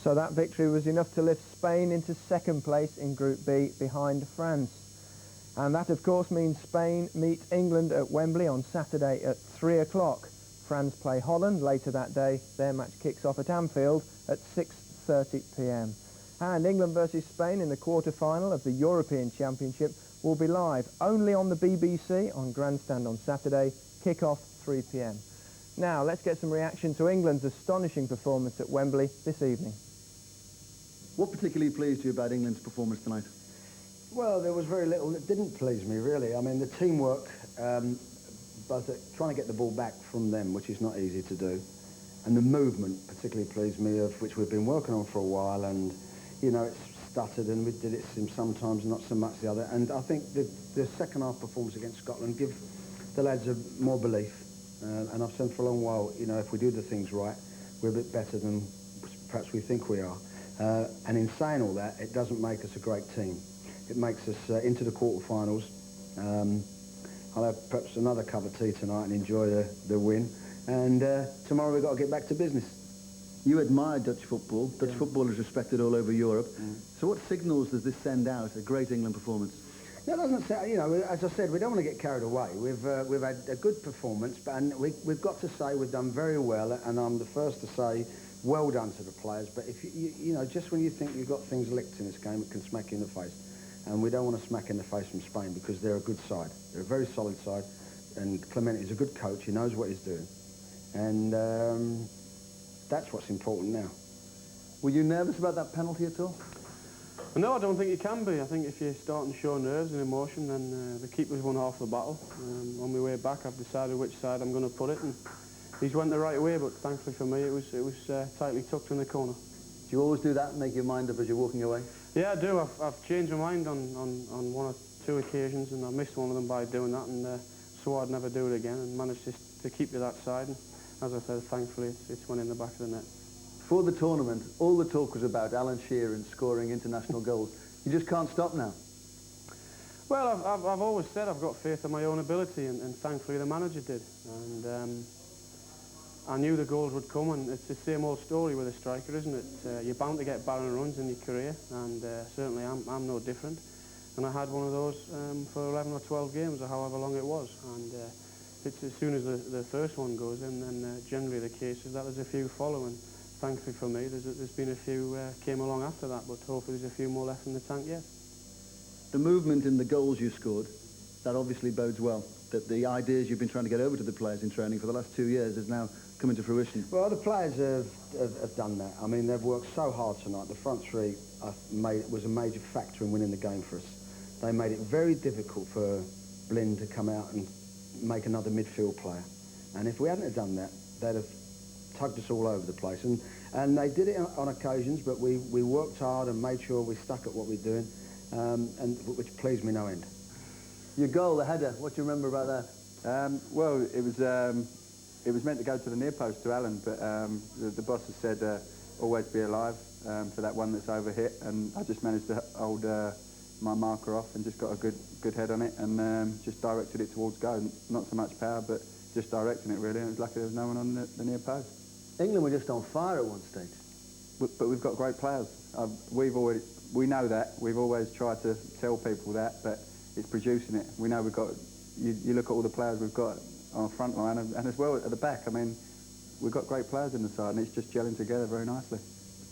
So that victory was enough to lift Spain into second place in Group B behind France. And that of course means Spain meet England at Wembley on Saturday at 3 o'clock. France play Holland later that day. Their match kicks off at Anfield at 6:30 p.m. And England versus Spain in the quarter-final of the European Championship will be live only on the BBC on Grandstand on Saturday, kick-off 3 p.m. Now let's get some reaction to England's astonishing performance at Wembley this evening. What particularly pleased you about England's performance tonight? Well, there was very little that didn't please me, really. I mean, the teamwork, both trying to get the ball back from them, which is not easy to do, and the movement particularly pleased me, of which we've been working on for a while, and, you know, it's stuttered, and we did it sometimes, not so much the other. And I think the second half performance against Scotland give the lads more belief. And I've said for a long while, you know, if we do the things right, we're a bit better than perhaps we think we are. And in saying all that, it doesn't make us a great team. It makes us into the quarterfinals. I'll have perhaps another cup of tea tonight and enjoy the win. And tomorrow we've got to get back to business. You admire Dutch football. Dutch football is respected all over Europe. So what signals does this send out, a great England performance? That doesn't say, you know, as I said, we don't want to get carried away. We've had a good performance, and we've got to say we've done very well, and I'm the first to say well done to the players. But if you know, just when you think you've got things licked in this game, it can smack you in the face. And we don't want to smack in the face from Spain, because they're a good side. They're a very solid side, and Clemente is a good coach. He knows what he's doing. And that's what's important now. Were you nervous about that penalty at all? No, I don't think you can be. I think if you're starting to show nerves and emotion, then the keeper's won half the battle. On my way back, I've decided which side I'm going to put it, and he's went the right way, but thankfully for me, it was tightly tucked in the corner. Do you always do that and make your mind up as you're walking away? Yeah, I do. I've changed my mind on one or two occasions, and I missed one of them by doing that, and swore I'd never do it again, and managed to keep to that side. And as I said, thankfully, it's went in the back of the net. For the tournament, all the talk was about Alan Shearer scoring international goals. You just can't stop now. Well, I've always said I've got faith in my own ability, and thankfully the manager did. And I knew the goals would come, and it's the same old story with a striker, isn't it? You're bound to get barren runs in your career, and certainly I'm no different. And I had one of those for 11 or 12 games, or however long it was. And it's as soon as the first one goes in, then generally the case is that there's a few following. Thankfully for me, there's been a few came along after that, but hopefully there's a few more left in the tank yet. The movement in the goals you scored, that obviously bodes well. That the ideas you've been trying to get over to the players in training for the last 2 years is now coming to fruition. Well, the players have done that. I mean, they've worked so hard tonight. The front three was a major factor in winning the game for us. They made it very difficult for Blind to come out and make another midfield player. And if we hadn't have done that, they'd have tugged us all over the place, and they did it on occasions, but we worked hard and made sure we stuck at what we're doing, and which pleased me no end. Your goal, the header, what do you remember about that? Well, it was meant to go to the near post to Alan, but the boss has said always be alive for that one that's overhit, and I just managed to hold my marker off and just got a good head on it, and just directed it towards goal. Not so much power, but just directing it really, and it was lucky there was no one on the near post. England were just on fire at one stage. But we've got great players. We know that. We've always tried to tell people that, but it's producing it. We know we've got, you look at all the players we've got on the front line, and as well at the back. I mean, we've got great players in the side, and it's just gelling together very nicely.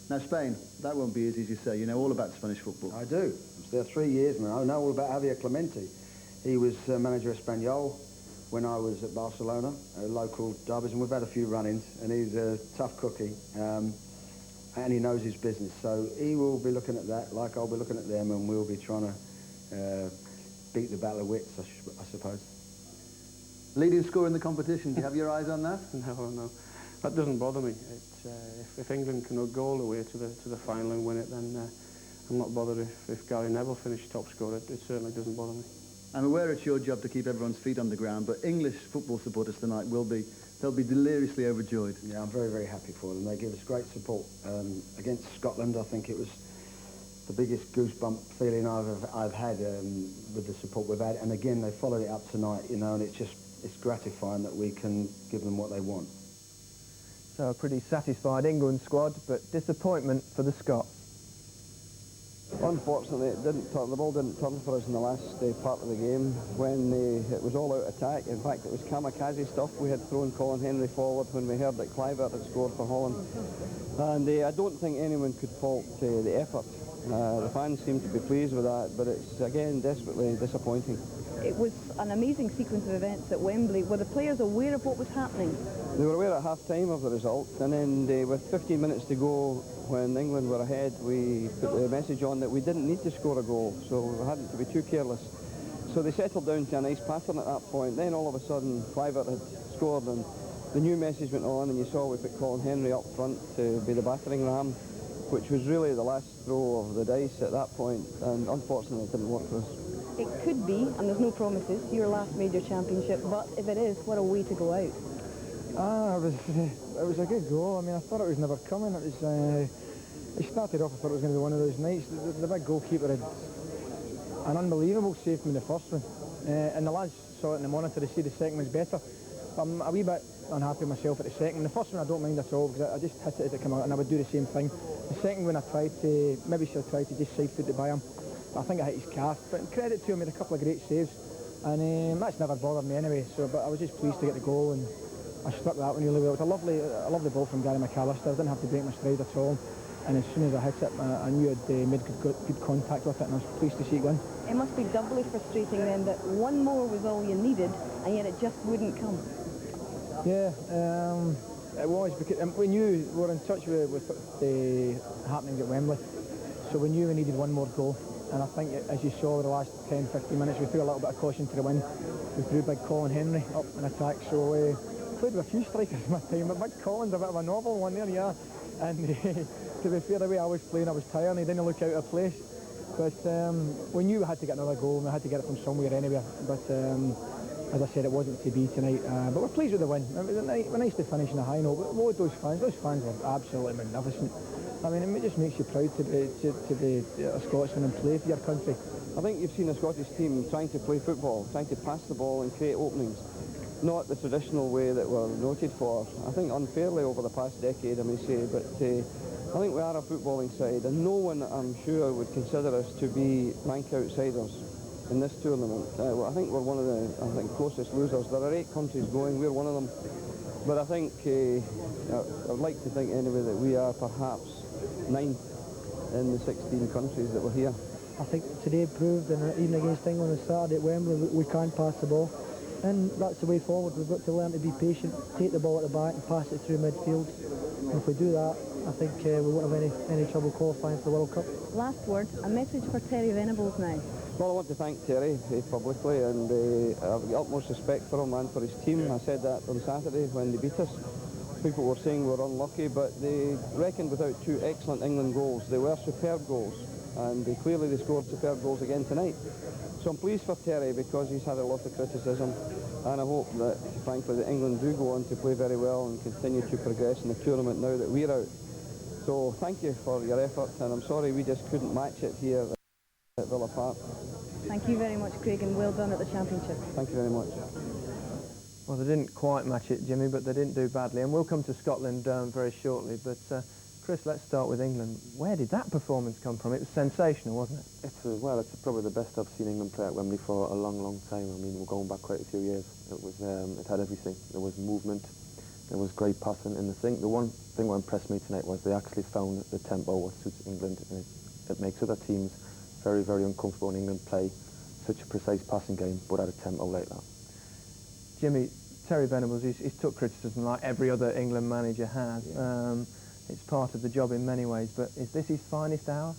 Now Spain, that won't be as easy to say. You know all about Spanish football. I do. I was there 3 years now. I know all about Javier Clemente. He was manager of Espanyol when I was at Barcelona, local derbies, and we've had a few run-ins, and he's a tough cookie, and he knows his business. So he will be looking at that, like I'll be looking at them, and we'll be trying to beat the battle of wits, I suppose. Leading scorer in the competition, do you have your eyes on that? No. That doesn't bother me. If England can go all the way to the final and win it, then I'm not bothered if Gary Neville finished top scorer. It certainly doesn't bother me. I'm aware it's your job to keep everyone's feet on the ground, but English football supporters tonight they'll be deliriously overjoyed. Yeah, I'm very, very happy for them. They give us great support. Against Scotland, I think it was the biggest goosebump feeling I've had with the support we've had. And again, they followed it up tonight, you know, and it's gratifying that we can give them what they want. So a pretty satisfied England squad, but disappointment for the Scots. Unfortunately, the ball didn't turn for us in the last part of the game when it was all-out attack. In fact, it was kamikaze stuff. We had thrown Colin Henry forward when we heard that Kluivert had scored for Holland. And I don't think anyone could fault the effort. The fans seem to be pleased with that, but it's, again, desperately disappointing. It was an amazing sequence of events at Wembley. Were the players aware of what was happening? They were aware at half-time of the result, and then with 15 minutes to go, when England were ahead, we put the message on that we didn't need to score a goal, so we hadn't to be too careless. So they settled down to a nice pattern at that point. Then all of a sudden, Kluivert had scored, and the new message went on, and you saw we put Colin Henry up front to be the battering ram, which was really the last throw of the dice at that point, and unfortunately it didn't work for us. It could be, and there's no promises, your last major championship, but if it is, what a way to go out. It was a good goal. I mean, I thought it was never coming. It started off, I thought it was going to be one of those nights. The big goalkeeper had an unbelievable save from the first one. And the lads saw it in the monitor, they see the second one's better. I'm a wee bit unhappy myself at the second. The first one I don't mind at all, because I just hit it as it came out, and I would do the same thing. The second one I tried to, maybe should have tried to just side-foot it by him. I think I hit his calf, but credit to him, he had a couple of great saves, and that's never bothered me anyway. So, but I was just pleased to get the goal, and I struck that one really well. It was a lovely ball from Gary McAllister. I didn't have to break my stride at all, and as soon as I hit it, I knew I'd made good contact with it, and I was pleased to see it go in. It must be doubly frustrating then that one more was all you needed, and yet it just wouldn't come. Yeah, it was, because we knew we were in touch with the happenings at Wembley, so we knew we needed one more goal. And I think, as you saw over the last 10-15 minutes, we threw a little bit of caution to the wind. We threw big Colin Henry up in attack, so we played with a few strikers in my time, but big Colin's a bit of a novel one there, yeah. And to be fair, the way I was playing, I was tired, and he didn't look out of place. But we knew we had to get another goal, and we had to get it from somewhere anywhere. But as I said, it wasn't to be tonight. But we're pleased with the win. It was nice to finish on a high note. But what those fans were absolutely magnificent. I mean, it just makes you proud to be a Scotsman and play for your country. I think you've seen a Scottish team trying to play football, trying to pass the ball and create openings, not the traditional way that we're noted for. I think unfairly over the past decade, I may say, but I think we are a footballing side, and no one, I'm sure, would consider us to be rank outsiders in this tournament. I think we're one of the closest losers. There are 8 countries going, we're one of them. But I think, I'd like to think anyway that we are perhaps 9th in the 16 countries that were here. I think today proved, and even against England on Saturday at Wembley, we can't pass the ball. And that's the way forward. We've got to learn to be patient, take the ball at the back and pass it through midfield. And if we do that, I think we won't have any trouble qualifying for the World Cup. Last word, a message for Terry Venables now. Well, I want to thank Terry publicly, and I've got utmost respect for him and for his team. I said that on Saturday when they beat us. People were saying we're unlucky, but they reckoned without 2 excellent England goals. They were superb goals, and clearly they scored superb goals again tonight. So I'm pleased for Terry because he's had a lot of criticism, and I hope that, frankly, that England do go on to play very well and continue to progress in the tournament now that we're out. So thank you for your effort, and I'm sorry we just couldn't match it here at Villa Park. Thank you very much, Craig, and well done at the championship. Thank you very much. Well, they didn't quite match it, Jimmy, but they didn't do badly. And we'll come to Scotland very shortly. But, Chris, let's start with England. Where did that performance come from? It was sensational, wasn't it? It's probably the best I've seen England play at Wembley for a long, long time. I mean, we're going back quite a few years. It had everything. There was movement. There was great passing. And the one thing that impressed me tonight was they actually found the tempo what suits England. And it makes other teams very, very uncomfortable when England play such a precise passing game, but at a tempo like that. Jimmy, Terry Venables, he's took criticism like every other England manager has. Yeah. It's part of the job in many ways, but is this his finest hour?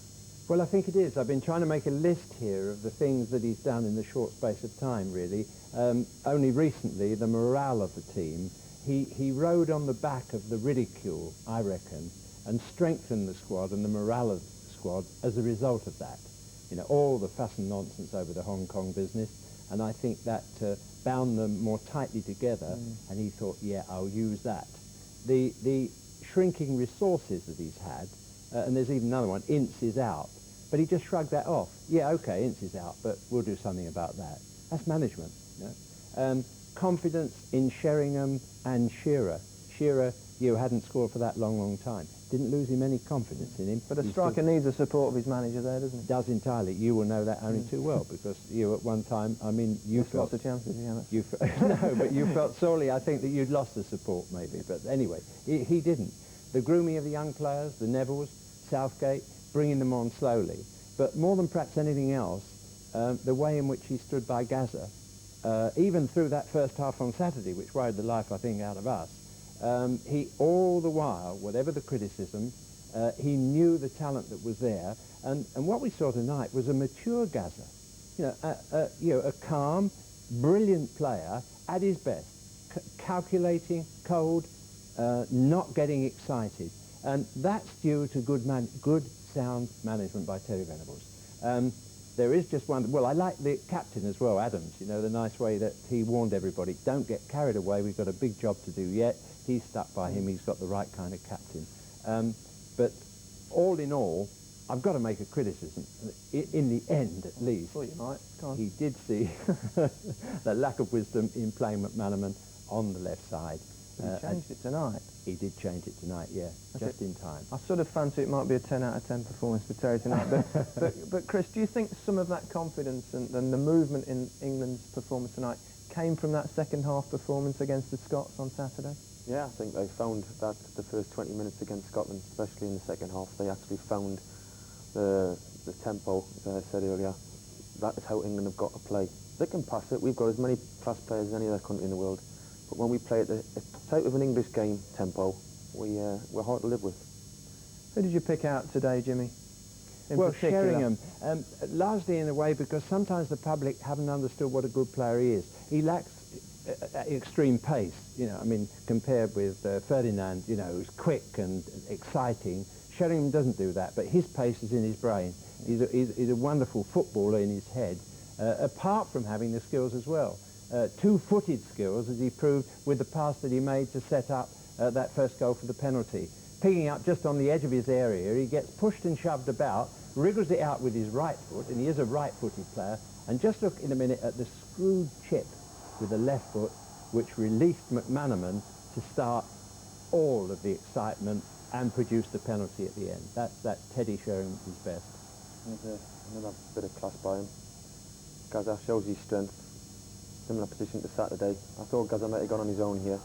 Well, I think it is. I've been trying to make a list here of the things that he's done in the short space of time, really. Only recently, the morale of the team, he rode on the back of the ridicule, I reckon, and strengthened the squad and the morale of the squad as a result of that. You know, all the fuss and nonsense over the Hong Kong business, and I think that bound them more tightly together, and he thought, yeah, I'll use that. The shrinking resources that he's had, and there's even another one, Ince is out, but he just shrugged that off. Yeah, okay, Ince is out, but we'll do something about that. That's management. You know? Confidence in Sheringham and Shearer. Shearer, you hadn't scored for that long time. Didn't lose him any confidence in him. But a striker needs the support of his manager there, doesn't he? Does entirely. You will know that only too well, because you at one time, I mean, you felt... lost the chances, No, but you felt sorely, I think, that you'd lost the support, maybe. But anyway, he didn't. The grooming of the young players, the Nevilles, Southgate, bringing them on slowly. But more than perhaps anything else, the way in which he stood by Gaza, even through that first half on Saturday, which worried the life, I think, out of us, he, all the while, whatever the criticism, he knew the talent that was there. And what we saw tonight was a mature Gaza. A calm, brilliant player at his best, calculating, cold, not getting excited. And that's due to good, sound management by Terry Venables. There is just one... Well, I like the captain as well, Adams, the nice way that he warned everybody, don't get carried away, we've got a big job to do yet. He's stuck by him, he's got the right kind of captain. But all in all, I've got to make a criticism. In the end, at least, well, you might. Go on. He did see the lack of wisdom in playing McManaman on the left side. He changed it tonight. He did change it tonight, yeah, just in time. I sort of fancy it might be a 10 out of 10 performance for Terry tonight. but Chris, do you think some of that confidence and the movement in England's performance tonight came from that second half performance against the Scots on Saturday? Yeah, I think they found that the first 20 minutes against Scotland, especially in the second half, they actually found the tempo, as I said earlier. That is how England have got to play. They can pass it. We've got as many fast players as any other country in the world. But when we play at the type of an English game tempo, we're hard to live with. Who did you pick out today, Jimmy? Well, Sheringham, largely in a way because sometimes the public haven't understood what a good player he is. He lacks extreme pace, compared with Ferdinand, who's quick and exciting. Sheringham doesn't do that, but his pace is in his brain. He's a wonderful footballer in his head, apart from having the skills as well. Two-footed skills, as he proved with the pass that he made to set up that first goal for the penalty. Picking up just on the edge of his area, he gets pushed and shoved about, wriggles it out with his right foot, and he is a right-footed player. And just look in a minute at the screwed chip with the left foot, which released McManaman to start all of the excitement and produce the penalty at the end. That's Teddy showing his best. Another bit of class by him. Gaza shows his strength. Similar position to Saturday. I thought Gaza might have gone on his own here.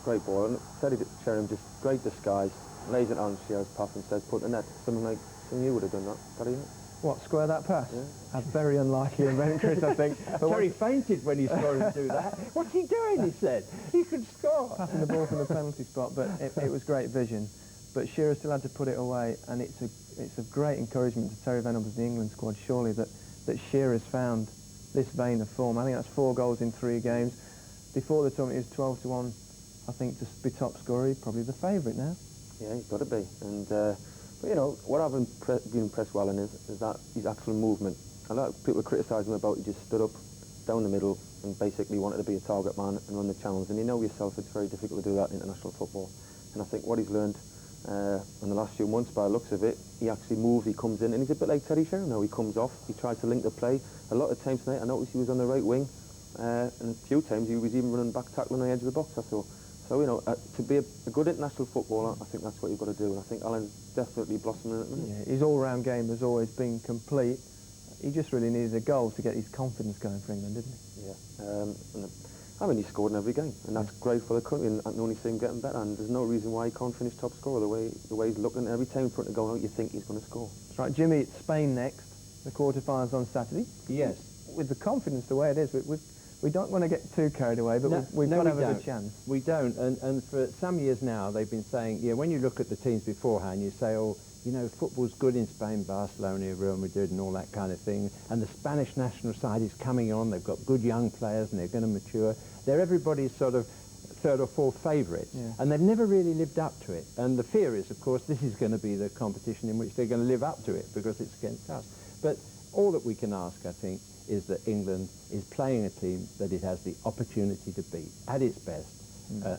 Great ball. And Teddy Sheringham, just great disguise. Lays it on Shearer's path and says, put the net. Something you would have done that. Got it? What, square that pass? Yeah. That's very unlikely and Chris, I think. Terry fainted when he saw him do that. What's he doing, he said. He could score. Passing the ball from the penalty spot, but it was great vision. But Shearer still had to put it away, and it's a great encouragement to Terry Venables, the England squad, surely, that Shearer's found this vein of form. I think that's 4 goals in 3 games. Before the tournament, he was 12-1, I think, to be top scorer. He's probably the favourite now. Yeah, he's got to be. And but what I've been impressed well in is that his actual movement. A lot of people criticise him about he just stood up down the middle and basically wanted to be a target man and run the channels. And you know yourself, it's very difficult to do that in international football. And I think what he's learned in the last few months, by the looks of it, he actually moves, he comes in, and he's a bit like Teddy Sheringham now. He comes off, he tries to link the play. A lot of times tonight, I noticed he was on the right wing, and a few times he was even running back tackling on the edge of the box, I thought. So, to be a good international footballer, I think that's what you've got to do, and I think Alan's definitely blossoming at the minute. Yeah, his all-round game has always been complete. He just really needed a goal to get his confidence going for England, didn't he? Yeah. He scored in every game, and that's great for the country, and I can only see him getting better, and there's no reason why he can't finish top scorer the way he's looking. Every time in front of goal, you think he's going to score. That's right, Jimmy, it's Spain next, the quarter-finals on Saturday. Yes. With the confidence the way it is, we don't want to get too carried away, but we've got to have a good chance. We don't, and for some years now, they've been saying, when you look at the teams beforehand, you say, football's good in Spain, Barcelona, Real Madrid and all that kind of thing, and the Spanish national side is coming on, they've got good young players and they're going to mature. They're everybody's sort of 3rd or 4th favourite, and they've never really lived up to it. And the fear is, of course, this is going to be the competition in which they're going to live up to it, because it's against us. But all that we can ask, I think, is that England is playing a team that it has the opportunity to beat at its best,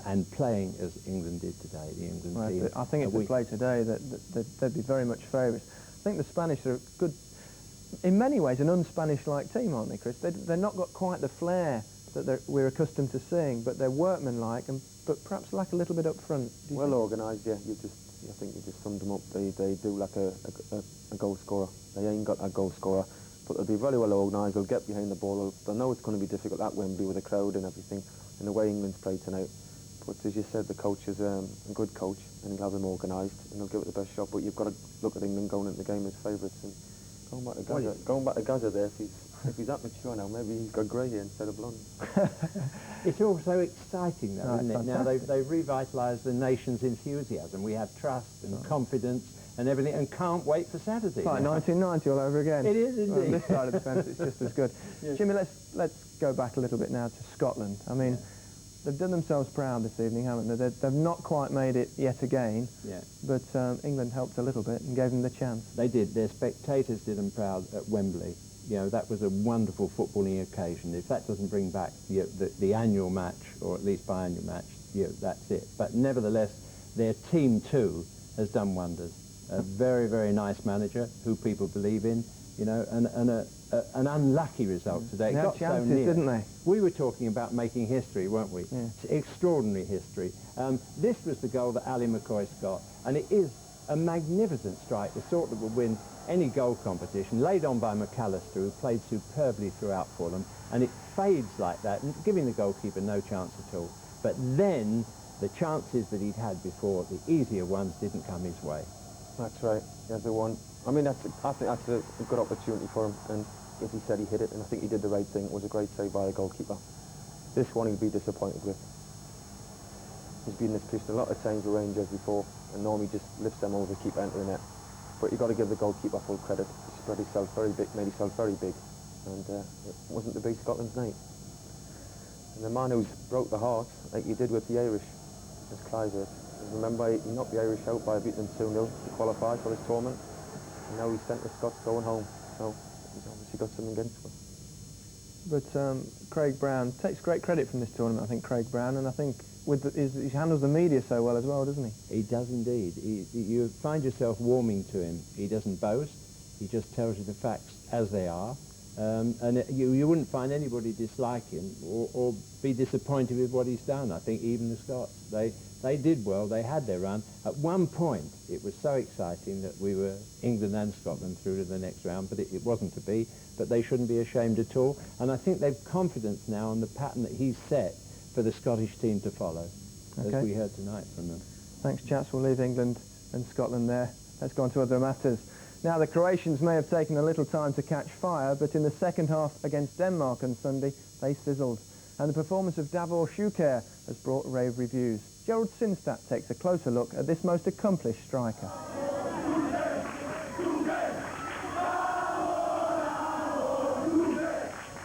and playing as England did today, the England team. I think if we play today, that they'd be very much favourites. I think the Spanish are good, in many ways, an un-Spanish-like team, aren't they, Chris? They've not got quite the flair that we're accustomed to seeing, but they're workmanlike, but perhaps lack a little bit up front. Well organised, yeah. I think you just summed them up. They do lack a goal scorer. They ain't got a goal scorer, but they'll be very well organised. They'll get behind the ball. They'll know it's going to be difficult at Wembley with a crowd and everything, and the way England's played tonight. But as you said, the coach is a good coach, and he'll have them organised, and they'll give it the best shot. But you've got to look at England going into the game as favourites. And going back to Gaza there, if he's that mature now, maybe he's got grey hair instead of blonde. It's all so exciting, though, isn't it? Now they've revitalised the nation's enthusiasm. We have trust and confidence and everything, and can't wait for Saturday. It's like 1990 all over again. It is indeed. On this side of the fence, it's just as good. Yes. Jimmy, let's go back a little bit now to Scotland. I mean, they've done themselves proud this evening, haven't they? They've not quite made it yet again, but England helped a little bit and gave them the chance. They did. Their spectators did them proud at Wembley. You know, that was a wonderful footballing occasion. If that doesn't bring back the annual match, or at least biannual match, that's it. But nevertheless, their team too has done wonders. A very, very nice manager who people believe in, you know, and an unlucky result today. They had chances, didn't they? We were talking about making history, weren't we? Yeah. It's extraordinary history. This was the goal that Ali McCoist got, and it is a magnificent strike, the sort that would win any goal competition, laid on by McAllister, who played superbly throughout for them, and it fades like that, giving the goalkeeper no chance at all. But then the chances that he'd had before, the easier ones, didn't come his way. That's right. He has the one. I mean, I think that's a good opportunity for him, and as he said, he hit it, and I think he did the right thing. It was a great save by the goalkeeper. This one he'd be disappointed with. He's been in this position a lot of times with Rangers before, and normally just lifts them over to keep entering it. But you've got to give the goalkeeper full credit. He spread himself very big, made himself very big, and it wasn't to be Scotland's night. And the man who's broke the heart, like he did with the Irish, is Clive. Remember, he knocked the Irish out by beating them 2-0 to qualify for this tournament, and now he's sent the Scots going home. So he's obviously got something against him. But Craig Brown takes great credit from this tournament, I think, Craig Brown, and I think he handles the media so well as well, doesn't he? He does indeed. You find yourself warming to him. He doesn't boast. He just tells you the facts as they are. And you wouldn't find anybody dislike him or be disappointed with what he's done. I think even the Scots, they did well. They had their run. At one point, it was so exciting that we were England and Scotland through to the next round, but it wasn't to be. But they shouldn't be ashamed at all. And I think they've confidence now on the pattern that he's set for the Scottish team to follow, as we heard tonight from them. Thanks, chaps. We'll leave England and Scotland there. Let's go on to other matters. Now, the Croatians may have taken a little time to catch fire, but in the second half against Denmark on Sunday, they sizzled. And the performance of Davor Suker has brought rave reviews. Gerald Sinstadt takes a closer look at this most accomplished striker.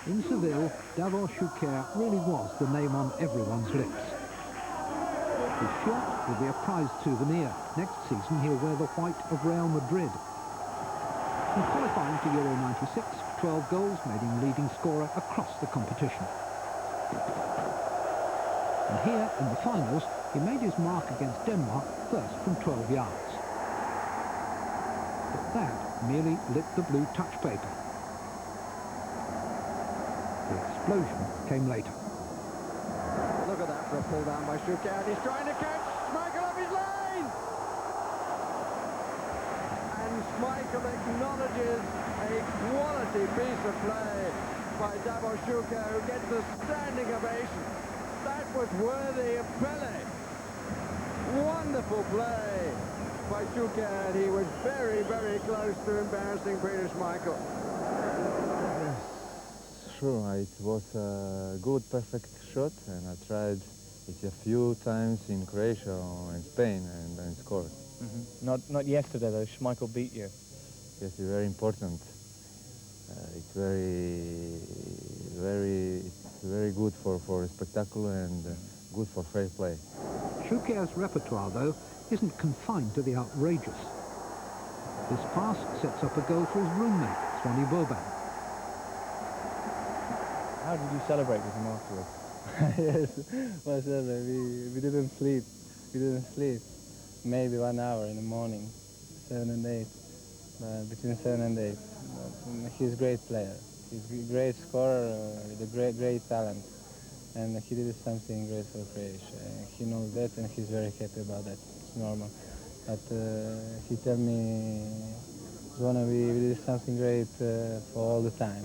In Seville, Davor Suker really was the name on everyone's lips. His shirt will be a prized souvenir. Next season he'll wear the white of Real Madrid. In qualifying for Euro 96, 12 goals made him leading scorer across the competition. And here, in the finals, he made his mark against Denmark first from 12 yards. But that merely lit the blue touch paper. The explosion came later. Look at that for a pull down by Suker. He's trying to catch Schmeichel up his lane! And Schmeichel acknowledges a quality piece of play by Davor Suker, who gets a standing ovation. That was worthy of Pele. Wonderful play by Suker. He was very, very close to embarrassing Peter Schmeichel. Sure, it was a good, perfect shot, and I tried it a few times in Croatia or in Spain and scored. Not yesterday though. Schmeichel beat you. Yes, it's very important. It's very good for spectacle and good for fair play. Suker's repertoire, though, isn't confined to the outrageous. This pass sets up a goal for his roommate, Swanee Boban. How did you celebrate with him afterwards? Yes, we didn't sleep. We didn't sleep. Maybe 1 hour in the morning, 7 and 8. Between 7 and 8. But he's a great player. He's a great scorer with a great talent. and he did something great for Croatia. He knows that, and he's very happy about that. It's normal. But he told me, Zvona, we did something great for all the time,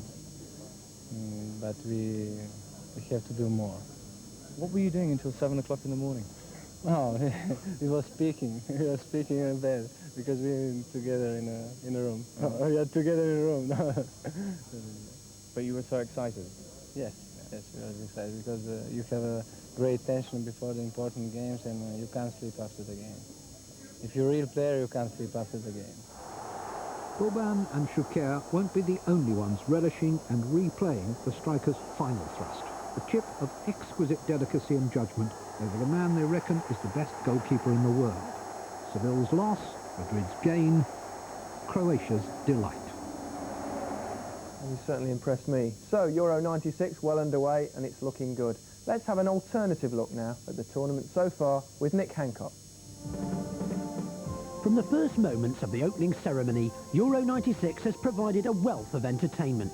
but we have to do more. What were you doing until 7 o'clock in the morning? Oh, we were speaking. We were speaking in bed because we were together in a room. Oh, we are together in a room. But you were so excited. Yes, we were excited because you have a great tension before the important games, and you can't sleep after the game. If you're a real player, you can't sleep after the game. Boban and Suker won't be the only ones relishing and replaying the striker's final thrust. A chip of exquisite delicacy and judgment over the man they reckon is the best goalkeeper in the world. Seville's loss, Madrid's gain, Croatia's delight. You certainly impressed me. So, Euro 96 well underway and it's looking good. Let's have an alternative look now at the tournament so far with Nick Hancock. From the first moments of the opening ceremony, Euro 96 has provided a wealth of entertainment.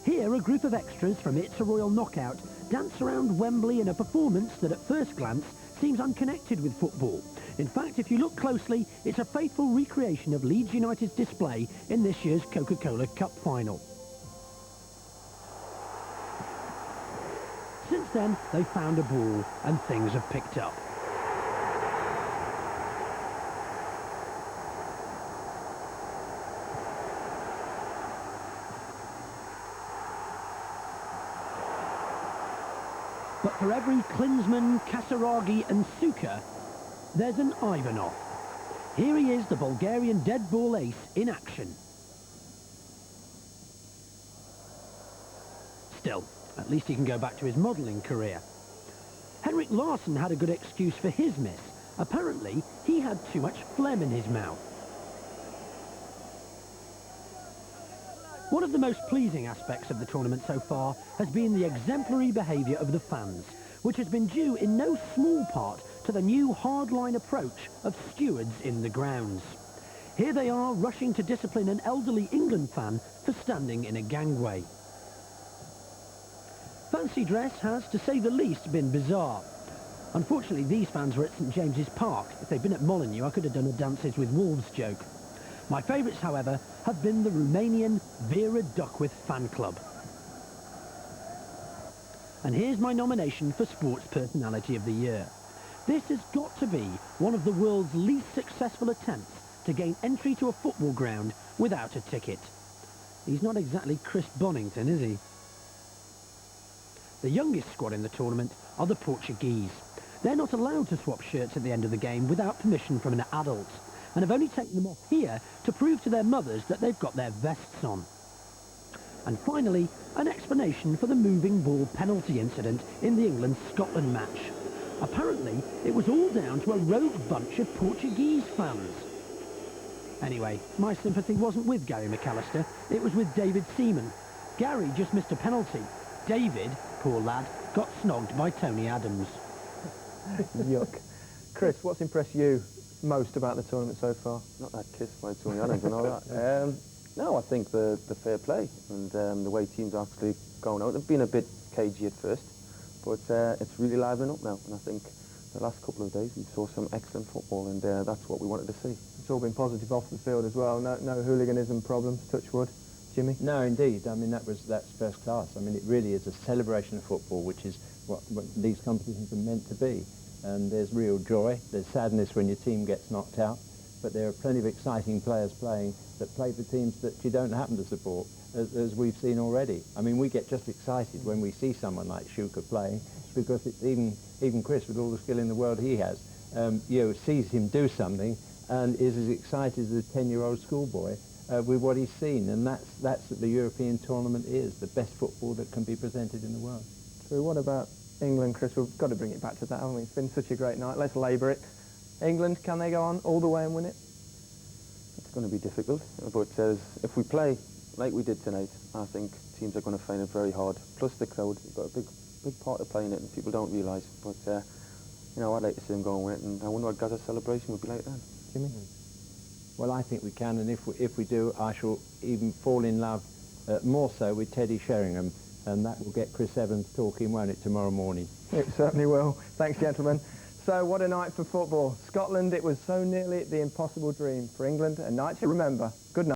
Here, a group of extras from It's a Royal Knockout dance around Wembley in a performance that at first glance seems unconnected with football. In fact, if you look closely, it's a faithful recreation of Leeds United's display in this year's Coca-Cola Cup final. Since then, they've found a ball and things have picked up. But for every Klinsmann, Kasaragi and Suker, there's an Ivanov. Here he is, the Bulgarian dead ball ace in action. Still, at least he can go back to his modelling career. Henrik Larsson had a good excuse for his miss. Apparently, he had too much phlegm in his mouth. One of the most pleasing aspects of the tournament so far has been the exemplary behaviour of the fans, which has been due in no small part to the new hardline approach of stewards in the grounds. Here they are rushing to discipline an elderly England fan for standing in a gangway. Fancy dress has, to say the least, been bizarre. Unfortunately, these fans were at St James's Park. If they'd been at Molineux, I could have done a Dances with Wolves joke. My favourites, however, have been the Romanian Vera Duckworth fan club. And here's my nomination for Sports Personality of the Year. This has got to be one of the world's least successful attempts to gain entry to a football ground without a ticket. He's not exactly Chris Bonington, is he? The youngest squad in the tournament are the Portuguese. They're not allowed to swap shirts at the end of the game without permission from an adult, and have only taken them off here to prove to their mothers that they've got their vests on. And finally, an explanation for the moving ball penalty incident in the England-Scotland match. Apparently, it was all down to a rogue bunch of Portuguese fans. Anyway, my sympathy wasn't with Gary McAllister, it was with David Seaman. Gary just missed a penalty. David, poor lad, got snogged by Tony Adams. Yuck. Chris, what's impressed you most about the tournament so far? Not that kiss by Tony Adams and all that. No, I think the fair play and the way teams are actually going out. They've been a bit cagey at first, but it's really livening up now. And I think the last couple of days we saw some excellent football, and that's what we wanted to see. It's all been positive off the field as well. No hooliganism problems, touch wood. Jimmy? No, indeed. I mean, that's first class. I mean, it really is a celebration of football, which is what these competitions are meant to be. And there's real joy. There's sadness when your team gets knocked out. But there are plenty of exciting players playing that play for teams that you don't happen to support, as we've seen already. I mean, we get just excited when we see someone like Suker playing, because it's even Chris, with all the skill in the world he has, sees him do something and is as excited as a 10-year-old schoolboy with what he's seen. And that's what the European tournament is, the best football that can be presented in the world. So what about England, Chris? We've got to bring it back to that, haven't we? It's been such a great night. Let's labour it. England, can they go on all the way and win it? It's going to be difficult, but if we play like we did tonight, I think teams are going to find it very hard. Plus the crowd, they've got a big part to play in it, and people don't realise. But I'd like to see them go and win it, and I wonder what Gaza's celebration would be like then. Jimmy? Well, I think we can, and if we do, I shall even fall in love more so with Teddy Sheringham, and that will get Chris Evans talking, won't it, tomorrow morning? It certainly will. Thanks, gentlemen. So what a night for football. Scotland, it was so nearly the impossible dream. For England, a night to remember. Good night.